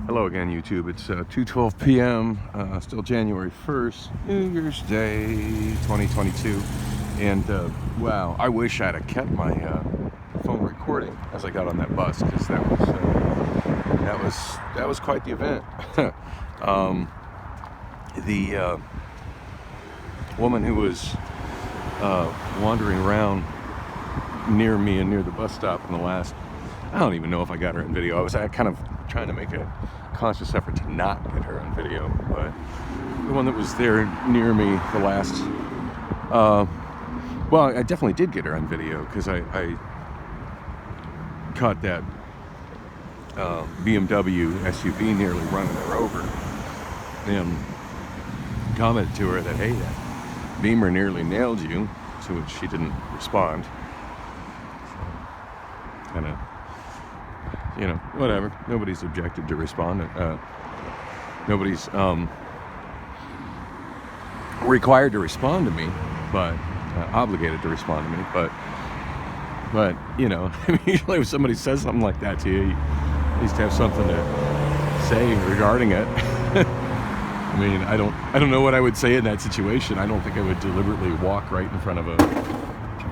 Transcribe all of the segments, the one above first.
Hello again, YouTube. It's 2:12 p.m. Still January 1st, New Year's Day, 2022. And wow, I wish I'd have kept my phone recording as I got on that bus, because that was quite the event. The woman who was wandering around near me and near the bus stop in the last, I don't even know if I got her in video. I was kind of trying to make a conscious effort to not get her on video, but the one that was there near me the last, well, I definitely did get her on video, because I caught that BMW SUV nearly running her over, and commented to her that, hey, that Beamer nearly nailed you, to which she didn't respond. So, kind of, you know, whatever. Nobody's objected to responding. Nobody's required to respond to me, but obligated to respond to me. But you know, usually when somebody says something like that to you, you at least have something to say regarding it. I mean, I don't know what I would say in that situation. I don't think I would deliberately walk right in front of a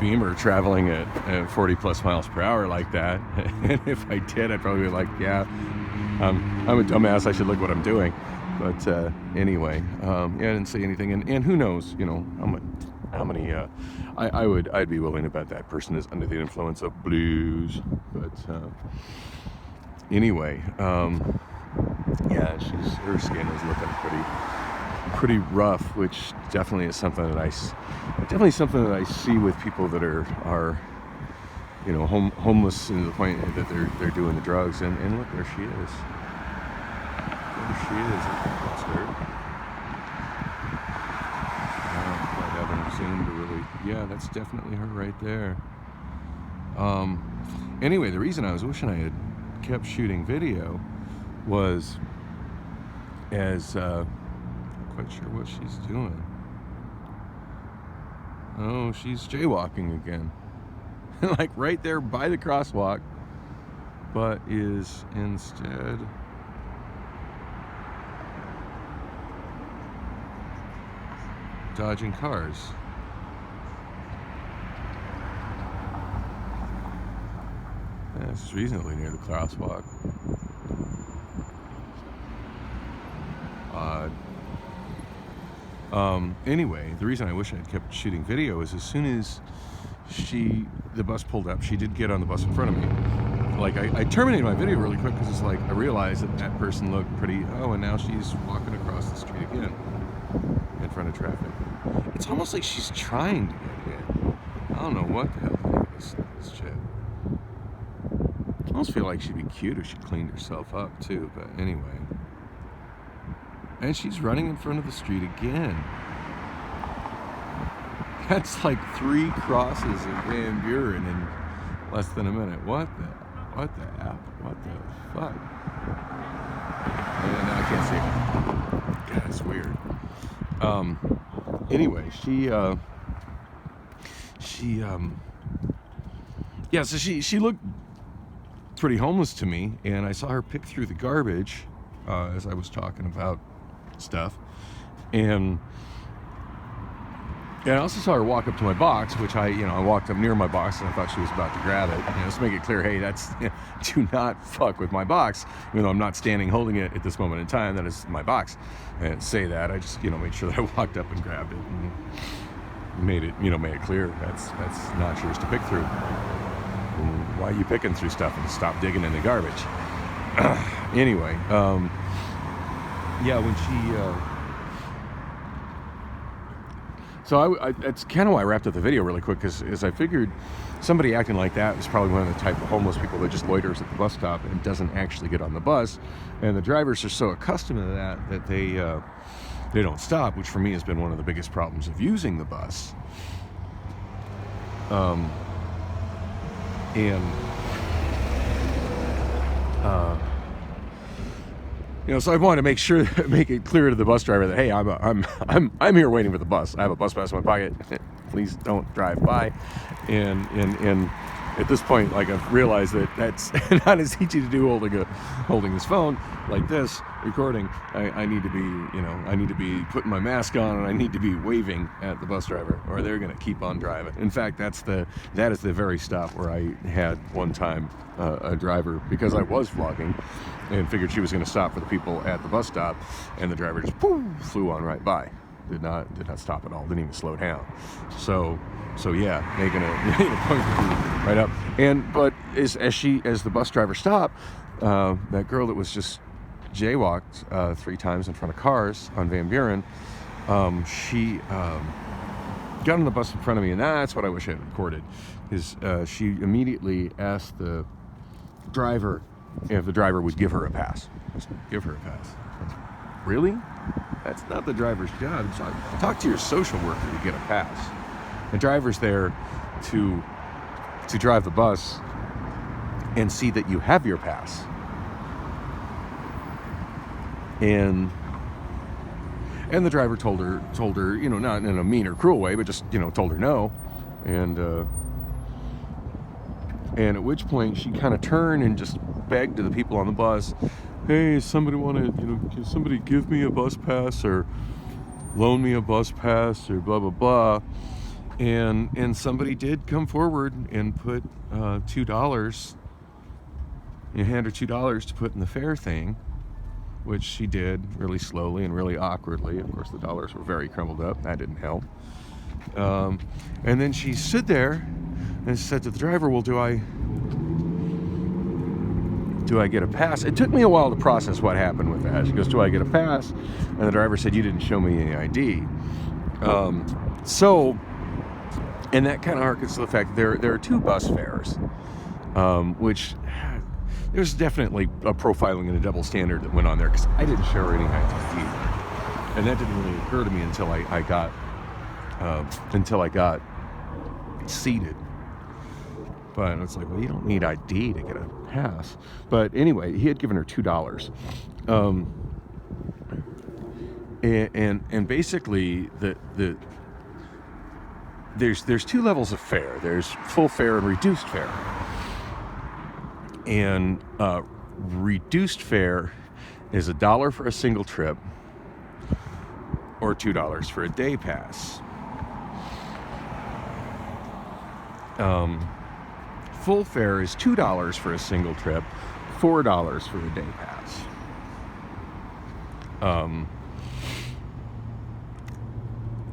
Beamer traveling at 40 plus miles per hour like that. And if I did, I'd probably be like, yeah, I'm a dumbass, I should look what I'm doing. But anyway, yeah, I didn't say anything, and who knows, you know, how many I'd be willing to bet that person is under the influence of blues. But anyway, yeah, her skin is looking pretty rough, which definitely is something that I see with people that are you know, homeless to the point that they're doing the drugs. And look, there she is. There she is. That's her. I haven't zoomed to really. Yeah, that's definitely her right there. Anyway, the reason I was wishing I had kept shooting video was as quite sure what she's doing. Oh, she's jaywalking again. Like right there by the crosswalk, but is instead dodging cars. Yeah, this is reasonably near the crosswalk. Odd. Anyway, the reason I wish I had kept shooting video is as soon as the bus pulled up, she did get on the bus in front of me. Like, I terminated my video really quick, because it's like, I realized that person looked pretty, and now she's walking across the street again in front of traffic. It's almost like she's trying to get in. I don't know what the hell to think of this shit. I almost feel like she'd be cute if she cleaned herself up too, but anyway. And she's running in front of the street again. That's like 3 crosses of Van Buren in less than a minute. What the fuck? No, I can't see it. God, it's weird. Anyway, yeah, so she looked pretty homeless to me, and I saw her pick through the garbage as I was talking about stuff, and I also saw her walk up to my box, which I walked up near my box, and I thought she was about to grab it. Let's make it clear, hey, do not fuck with my box, even though I'm not standing holding it at this moment in time. That is my box. I didn't say that. I just, made sure that I walked up and grabbed it and made it clear that's not yours to pick through. And why are you picking through stuff, and stop digging in the garbage? Anyway, yeah, when she. So that's kind of why I wrapped up the video really quick, because I figured somebody acting like that is probably one of the type of homeless people that just loiters at the bus stop and doesn't actually get on the bus. And the drivers are so accustomed to that they don't stop, which for me has been one of the biggest problems of using the bus. So I wanted to make it clear to the bus driver that, hey, I'm here waiting for the bus. I have a bus pass in my pocket. Please don't drive by. And at this point, like, I've realized that that's not as easy to do holding this phone like this, recording. I need to be, I need to be putting my mask on, and I need to be waving at the bus driver, or they're going to keep on driving. In fact, that is the very stop where I had one time a driver, because I was vlogging and figured she was going to stop for the people at the bus stop, and the driver just flew on right by. Did not stop at all. Didn't even slow down. So yeah, making a point right up. But as the bus driver stopped, that girl that was just jaywalked 3 times in front of cars on Van Buren, she got on the bus in front of me, and that's what I wish I had recorded. Is she immediately asked the driver if the driver would give her a pass. Just give her a pass. Really? That's not the driver's job. Talk to your social worker to get a pass. The driver's there to drive the bus and see that you have your pass. And the driver told her, not in a mean or cruel way, but just, told her no. And at which point she kind of turned and just begged to the people on the bus, hey, somebody want to, can somebody give me a bus pass or loan me a bus pass or blah, blah, blah. And somebody did come forward and put $2, hand her $2 to put in the fare thing, which she did really slowly and really awkwardly. Of course, the dollars were very crumbled up. That didn't help. And then she stood there and said to the driver, well, do I get a pass? It took me a while to process what happened with that. She goes, do I get a pass? And the driver said, you didn't show me any ID. And that kind of harkens to the fact that there are 2 bus fares, which there's definitely a profiling and a double standard that went on there, because I didn't show her any ID. And that didn't really occur to me until I got seated. But it's like, well, you don't need ID to get a pass. But anyway, he had given her $2. And basically there's 2 levels of fare. There's full fare and reduced fare. And reduced fare is $1 for a single trip, or $2 for a day pass. Full fare is $2 for a single trip, $4 for a day pass.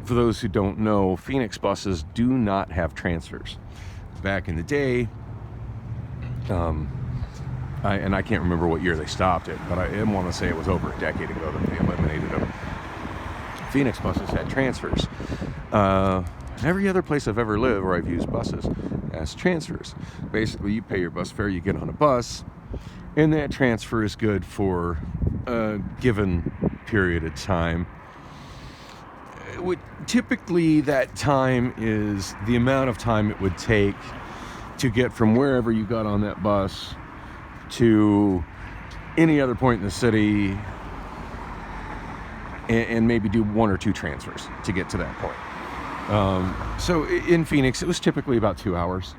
For those who don't know, Phoenix buses do not have transfers. Back in the day, I can't remember what year they stopped it, but I want to say it was over a decade ago that they eliminated them. Phoenix buses had transfers. Every other place I've ever lived where I've used buses has transfers. Basically, you pay your bus fare, you get on a bus, and that transfer is good for a given period of time. Typically, that time is the amount of time it would take to get from wherever you got on that bus to any other point in the city, and maybe do 1 or 2 transfers to get to that point. So in Phoenix, it was typically about 2 hours,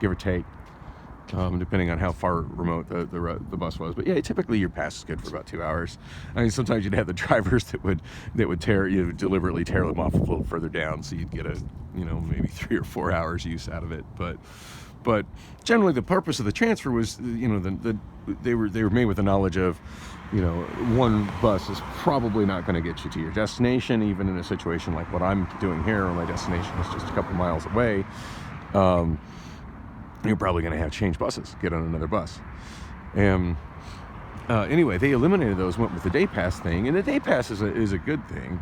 give or take, depending on how far remote the bus was. But yeah, typically your pass is good for about 2 hours. I mean, sometimes you'd have the drivers that would deliberately tear them off a little further down, so you'd get maybe 3 or 4 hours use out of it. But generally, the purpose of the transfer was, they were made with the knowledge of, one bus is probably not going to get you to your destination, even in a situation like what I'm doing here, where my destination is just a couple miles away. You're probably going to have to change buses, get on another bus. And anyway, they eliminated those, went with the day pass thing, and the day pass is a good thing.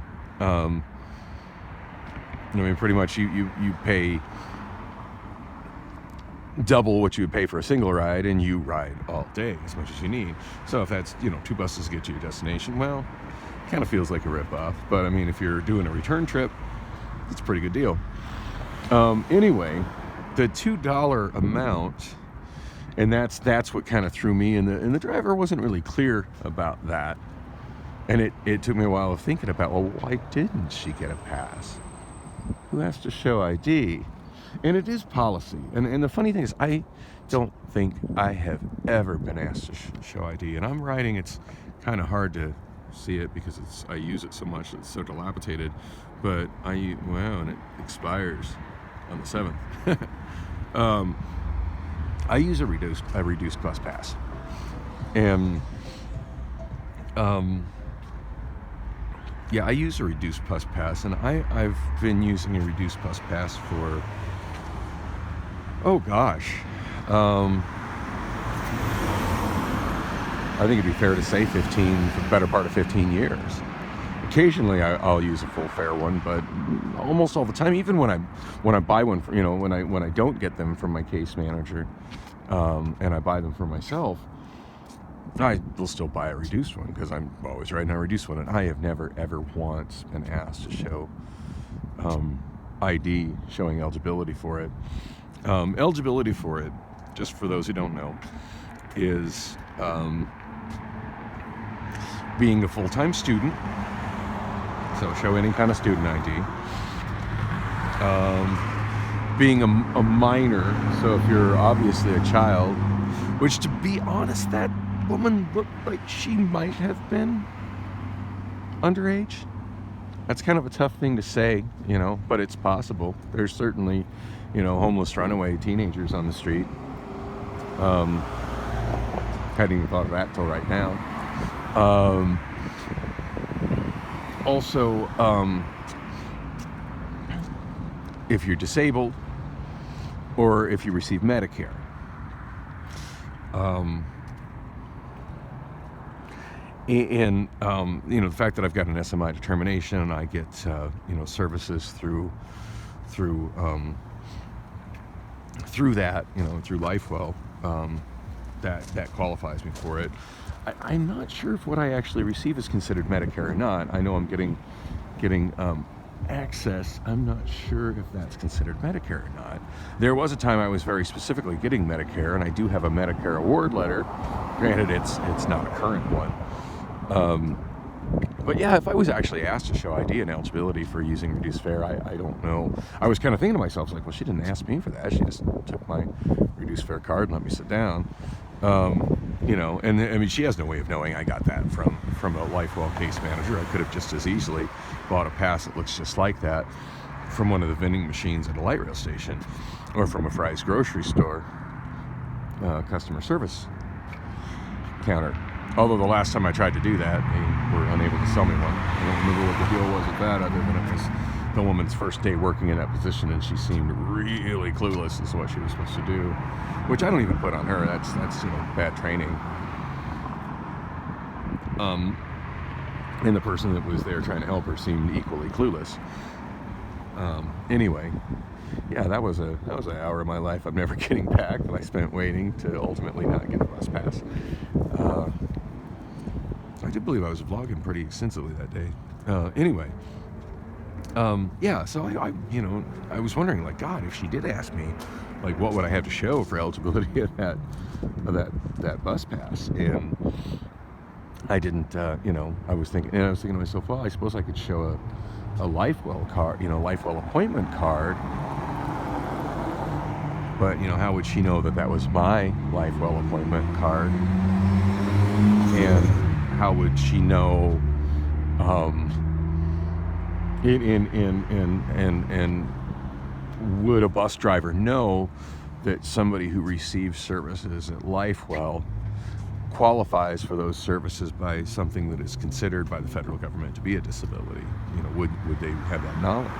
Pretty much you pay double what you would pay for a single ride, and you ride all day as much as you need. So if that's 2 buses to get to your destination, well, it kind of feels like a rip-off. But I mean, if you're doing a return trip, it's a pretty good deal. Anyway, the $2 amount, and that's what kind of threw me, and the driver wasn't really clear about that. And it took me a while of thinking about, well, why didn't she get a pass? Who has to show ID? And it is policy. And the funny thing is, I don't think I have ever been asked to show ID. And I'm writing, it's kind of hard to see it because I use it so much, it's so dilapidated. But and it expires on the 7th. I use a reduced bus pass. And I use a reduced bus pass, and I've been using a reduced bus pass for, oh gosh, I think it'd be fair to say for the better part of 15 years. Occasionally I'll use a full fare one, but almost all the time, even when I buy one, when I don't get them from my case manager, and I buy them for myself, I will still buy a reduced one because I'm always riding a reduced one, and I have never ever once been asked to show ID, showing eligibility for it. Eligibility for it, just for those who don't know, is being a full-time student, so show any kind of student ID. Being a minor, so if you're obviously a child, which, to be honest, that woman looked like she might have been underage. That's kind of a tough thing to say, but it's possible. There's certainly, homeless runaway teenagers on the street. Hadn't even thought of that till right now. Also, if you're disabled or if you receive Medicare. And the fact that I've got an SMI determination and I get services through that, through LifeWell, that qualifies me for it. I'm not sure if what I actually receive is considered Medicare or not. I know I'm getting access. I'm not sure if that's considered Medicare or not. There was a time I was very specifically getting Medicare, and I do have a Medicare award letter. Granted, it's not a current one. But yeah, if I was actually asked to show ID and eligibility for using reduced fare, I don't know. I was kind of thinking to myself, like, well, she didn't ask me for that. She just took my reduced fare card and let me sit down. And I mean, she has no way of knowing I got that from a LifeWell case manager. I could have just as easily bought a pass that looks just like that from one of the vending machines at a light rail station, or from a Fry's grocery store customer service counter. Although the last time I tried to do that, they were unable to sell me one. I don't remember what the deal was with that, other than it was the woman's first day working in that position, and she seemed really clueless as to what she was supposed to do, which I don't even put on her. That's bad training. And the person that was there trying to help her seemed equally clueless. Anyway, yeah, that was an hour of my life I'm never getting back that I spent waiting to ultimately not get a bus pass. I do believe I was vlogging pretty extensively that day. Anyway, so I was wondering, like, God, if she did ask me, like, what would I have to show for eligibility of that bus pass? And I didn't, I was thinking to myself, well, I suppose I could show a LifeWell card, LifeWell appointment card. But, how would she know that was my LifeWell appointment card? And how would she know, and would a bus driver know that somebody who receives services at LifeWell qualifies for those services by something that is considered by the federal government to be a disability? Would they have that knowledge?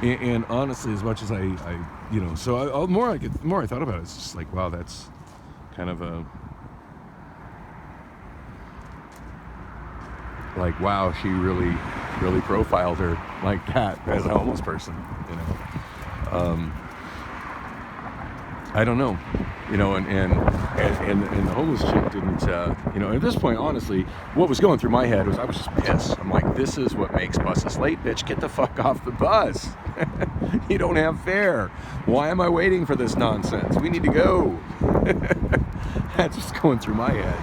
And honestly, as much as I the more I thought about it, it's just like, wow, that's kind of wow, she really profiled her like that as a homeless person, I don't know, and the homeless chick didn't, at this point, honestly, what was going through my head was I was just pissed. I'm like, this is what makes buses late, bitch. Get the fuck off the bus. You don't have fare. Why am I waiting for this nonsense? We need to go. That's just going through my head.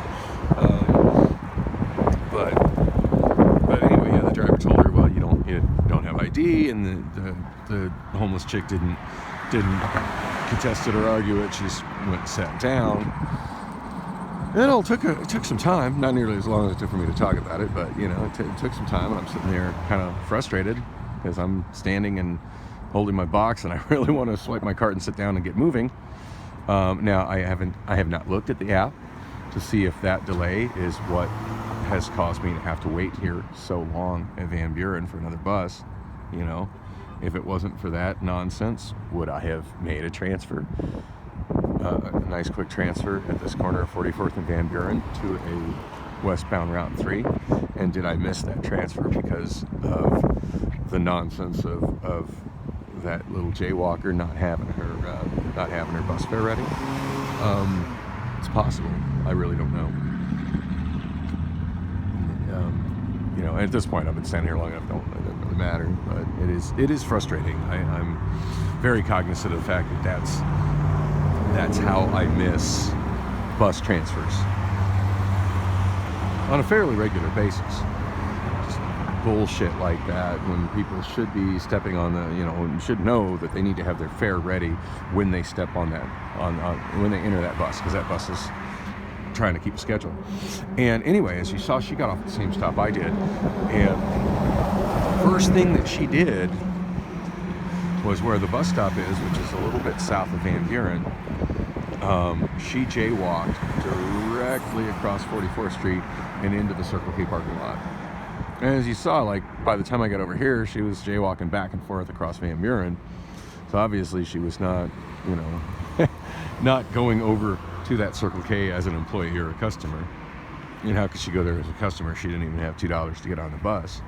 But anyway, yeah, the driver told her, well, you don't have ID, ID, and the homeless chick didn't contest it or argue it. She just went and sat down. And it took some time, not nearly as long as it took for me to talk about it, but it took some time, and I'm sitting there kind of frustrated because I'm standing and holding my box, and I really want to swipe my card and sit down and get moving. Now I have not looked at the app to see if that delay is what has caused me to have to wait here so long at Van Buren for another bus. If it wasn't for that nonsense, would I have made a transfer? A nice quick transfer at this corner of 44th and Van Buren to a westbound Route 3, and did I miss that transfer because of the nonsense of that little jaywalker not having her bus fare ready? It's possible. I really don't know. At this point, I've been standing here long enough. It doesn't really matter, but it is frustrating. I'm very cognizant of the fact that that's how I miss bus transfers on a fairly regular basis. Just bullshit like that when people should be stepping on should know that they need to have their fare ready when they step on that when they enter that bus, because that bus is trying to keep a schedule. And anyway, as you saw, she got off the same stop I did, and the first thing that she did was where the bus stop is, which is a little bit south of Van Buren. She jaywalked directly across 44th Street and into the Circle K parking lot. And as you saw, by the time I got over here, she was jaywalking back and forth across Van Buren. So obviously she was not, not going over to that Circle K as an employee or a customer. How could she go there as a customer? She didn't even have $2 to get on the bus.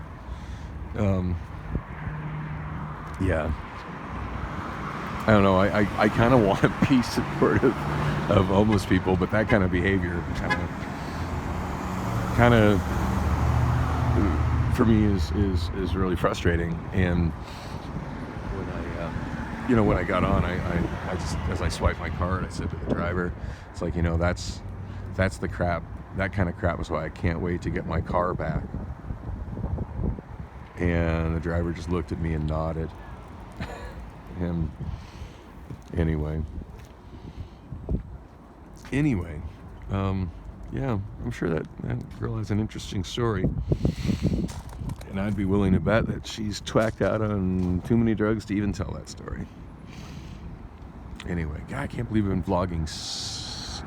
Yeah. I don't know. I kind of want to be supportive of homeless people, but that kind of behavior kind of for me is really frustrating. And when I got on, I just, as I swiped my card, I said to the driver, it's like, that's the crap. That kind of crap was why I can't wait to get my car back. And the driver just looked at me and nodded. And Anyway, yeah, I'm sure that girl has an interesting story, and I'd be willing to bet that she's twacked out on too many drugs to even tell that story. Anyway, God, I can't believe I've been vlogging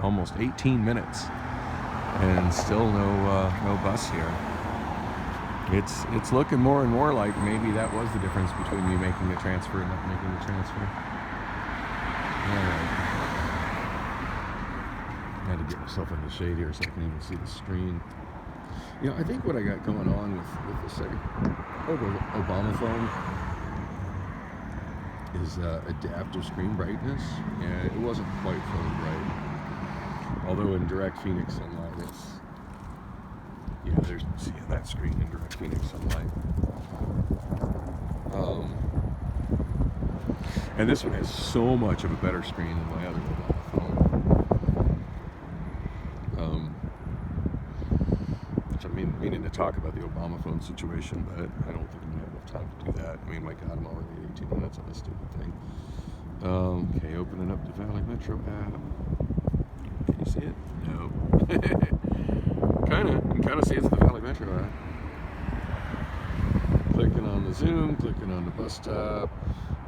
almost 18 minutes and still no bus here. It's looking more and more like maybe that was the difference between me making the transfer and not making the transfer. Alright. I had to get myself in the shade here so I can even see the screen. I think what I got going on with the second Obama phone is adaptive screen brightness. And it wasn't quite fully bright. Although in direct Phoenix sunlight, it's there's that screen in direct Phoenix sunlight. And this one has so much of a better screen than my other phone. Which I'm meaning to talk about the Obama phone situation, but I don't think I'm going to have enough time to do that. I mean, my God, I'm already 18 minutes on this stupid thing. Okay, opening up the Valley Metro app. Can you see it? No. You can kind of see it's the Valley Metro app. Clicking on the Zoom, clicking on the bus stop.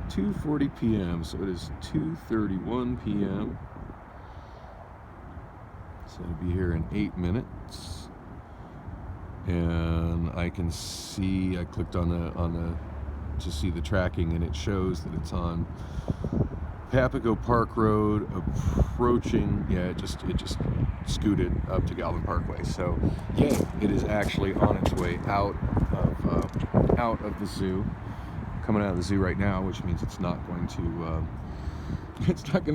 2:40 p.m. So it is 2:31 p.m. So I'll be here in 8 minutes. And I can see, I clicked on the to see the tracking, and it shows that it's on Papago Park Road, approaching, it just scooted up to Galvin Parkway. So, yay, it is actually on its way out of the zoo. Coming out of the zoo right now, which means it's not going to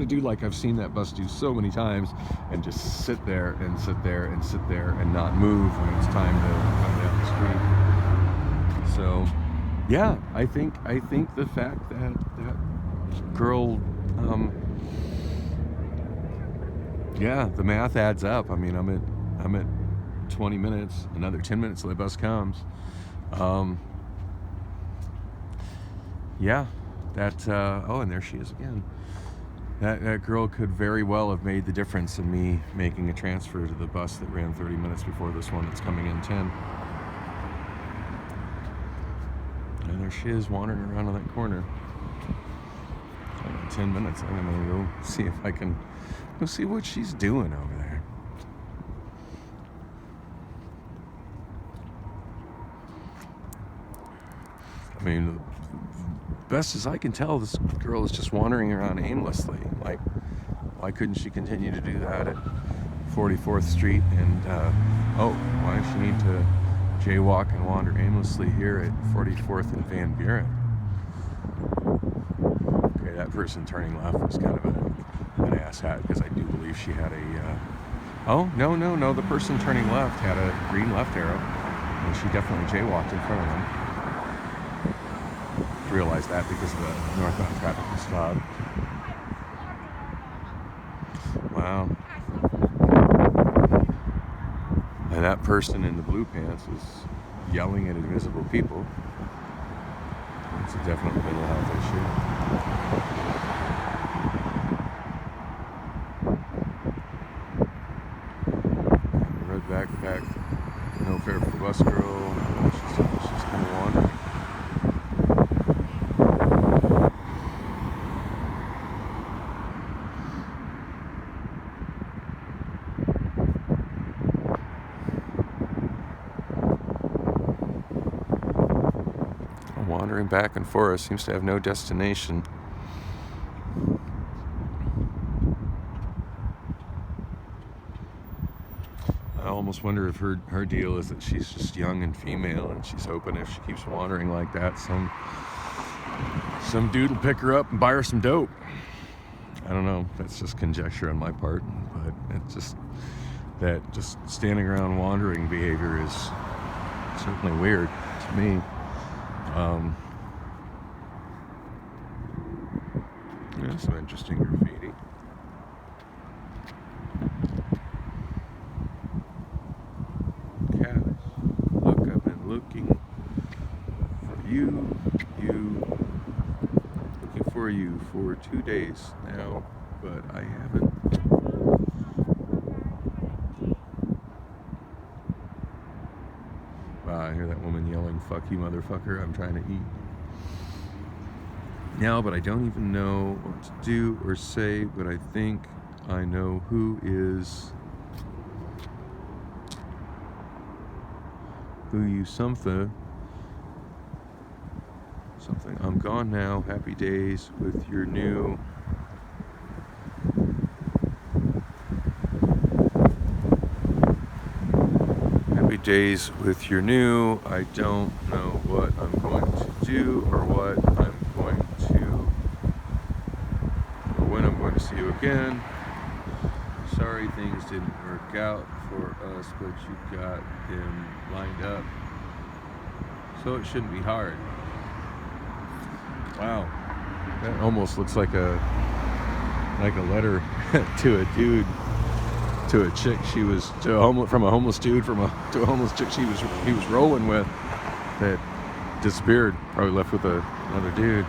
do like I've seen that bus do so many times, and just sit there and not move when it's time to come down the street. So, yeah, I think the fact that girl, the math adds up. I mean, I'm at 20 minutes, another 10 minutes till the bus comes. yeah, that, oh, and there she is again. That girl could very well have made the difference in me making a transfer to the bus that ran 30 minutes before this one that's coming in 10. And there she is wandering around on that corner. In 10 minutes, I'm gonna go see if I can go see what she's doing over there. I mean, best as I can tell, this girl is just wandering around aimlessly. Like, why couldn't she continue to do that at 44th Street? And, why does she need to jaywalk and wander aimlessly here at 44th and Van Buren? Okay, that person turning left was kind of an asshat, because I do believe she had a, oh, no, the person turning left had a green left arrow, and she definitely jaywalked in front of them. Realize that because the northbound traffic was stopped. Wow. And that person in the blue pants is yelling at invisible people. It's a definite mental health issue. Red backpack, no fare for the bus girl. She's gonna wander. Wandering back and forth, seems to have no destination. I almost wonder if her deal is that she's just young and female, and she's hoping if she keeps wandering like that, some dude will pick her up and buy her some dope. I don't know. That's just conjecture on my part, but it's just that just standing around wandering behavior is certainly weird to me. Yeah, some interesting graffiti. Cats, look, I've been looking for you, looking for you for 2 days now, but I haven't. Wow, I hear that woman yelling, "Fuck you, motherfucker, I'm trying to eat." Now, but I don't even know what to do or say, but I think I know who you something. I'm gone now. Happy days with your new. Happy days with your new. I don't know what I'm going to do or what I'm going to, or when I'm going to see you again. Sorry things didn't work out for us, but you got him lined up, so it shouldn't be hard. Wow, that almost looks like a letter to a dude, to a chick she was to a homeless from a homeless dude to a homeless chick he was rolling with that disappeared, probably left with another dude.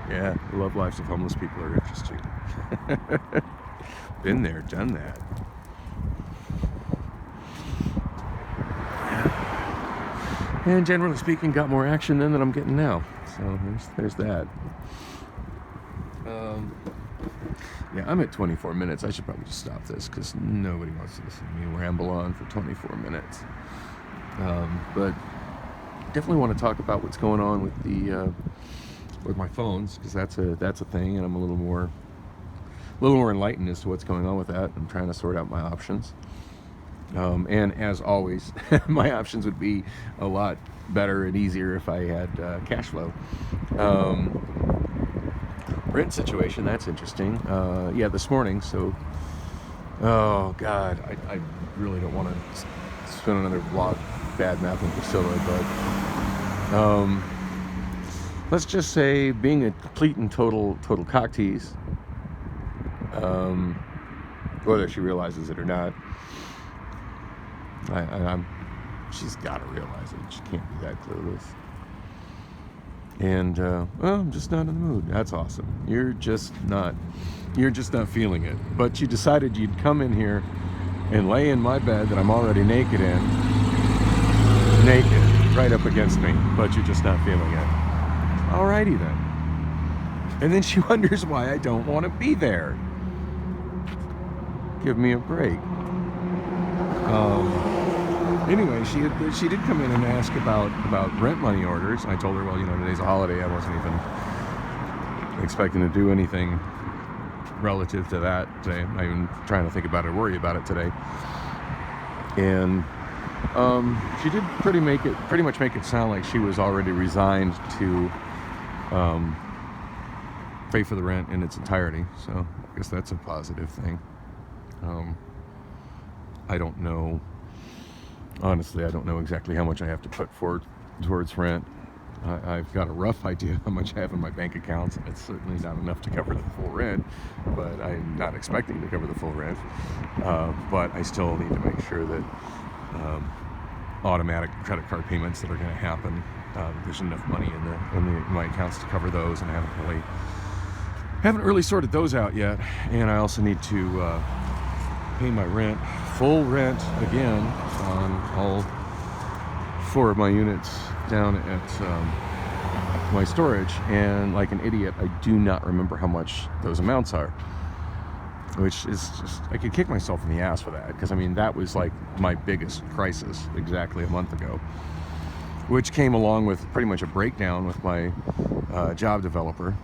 Yeah, the love lives of homeless people are interesting. Been there, done that. And generally speaking, got more action then than I'm getting now. So there's that. Yeah, I'm at 24 minutes. I should probably just stop this because nobody wants to listen to me ramble on for 24 minutes. But definitely want to talk about what's going on with with my phones, because that's a thing, and I'm a little more enlightened as to what's going on with that. I'm trying to sort out my options. And as always, my options would be a lot better and easier if I had cash flow. Rent situation, that's interesting. Yeah, this morning, so, oh God, I really don't want to spend another vlog bad-mouthing Priscilla, but let's just say being a complete and total cock tease, whether she realizes it or not. She's got to realize it. She can't be that clueless. And well, I'm just not in the mood. That's awesome. You're just not feeling it. But you decided you'd come in here and lay in my bed that I'm already naked right up against me, but you're just not feeling it. Alrighty then. And then she wonders why I don't want to be there. Give me a break. Anyway, she did come in and ask about rent money orders. I told her, well, today's a holiday. I wasn't even expecting to do anything relative to that today. I'm not even trying to think about it or worry about it today. And she did pretty much make it sound like she was already resigned to pay for the rent in its entirety. So I guess that's a positive thing. I don't know. Honestly, I don't know exactly how much I have to put forward towards rent. I've got a rough idea how much I have in my bank accounts, and it's certainly not enough to cover the full rent, but I'm not expecting to cover the full rent. But I still need to make sure that automatic credit card payments that are going to happen, there's enough money in my accounts to cover those, and I haven't really sorted those out yet. And I also need to pay my rent, full rent again, on all 4 of my units down at my storage, and like an idiot, I do not remember how much those amounts are, which is just, I could kick myself in the ass for that, because I mean, that was like my biggest crisis exactly a month ago, which came along with pretty much a breakdown with my job developer.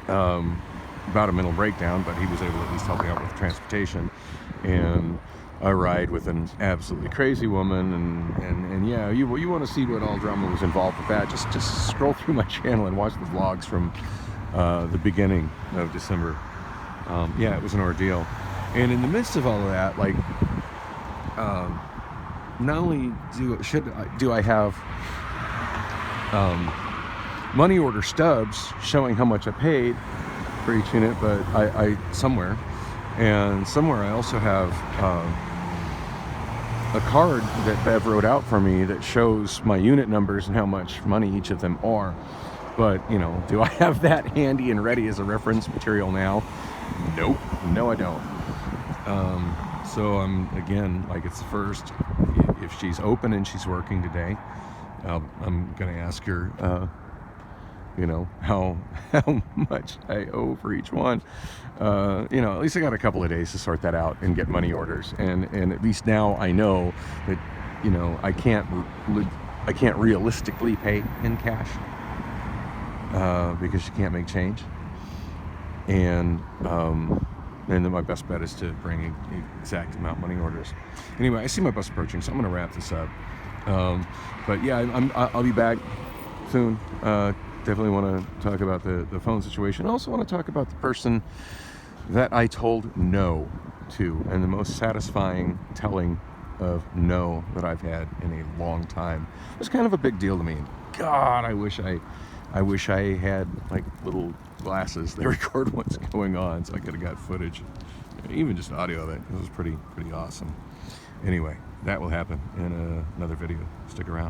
About a mental breakdown, but he was able to at least help me out with transportation, and a ride with an absolutely crazy woman, and yeah, you want to see what all drama was involved with that, just scroll through my channel and watch the vlogs from the beginning of December. Yeah, it was an ordeal. And in the midst of all of that, like, not only do I have money order stubs showing how much I paid for each unit, but I somewhere I also have a card that Bev wrote out for me that shows my unit numbers and how much money each of them are. But do I have that handy and ready as a reference material now? Nope, no I don't. So I'm, again, like, it's the first. If she's open and she's working today, I'm gonna ask her how much I owe for each one. At least I got a couple of days to sort that out and get money orders, and at least now I know that I can't realistically pay in cash because you can't make change, and then my best bet is to bring an exact amount of money orders. Anyway, I see my bus approaching, so I'm gonna wrap this up. But yeah, I'll be back soon. Definitely want to talk about the phone situation. I also want to talk about the person that I told no to, and the most satisfying telling of no that I've had in a long time. It was kind of a big deal to me. God, I wish I had like little glasses that record what's going on, so I could have got footage, even just audio of it. It was pretty awesome. Anyway, that will happen in another video. Stick around.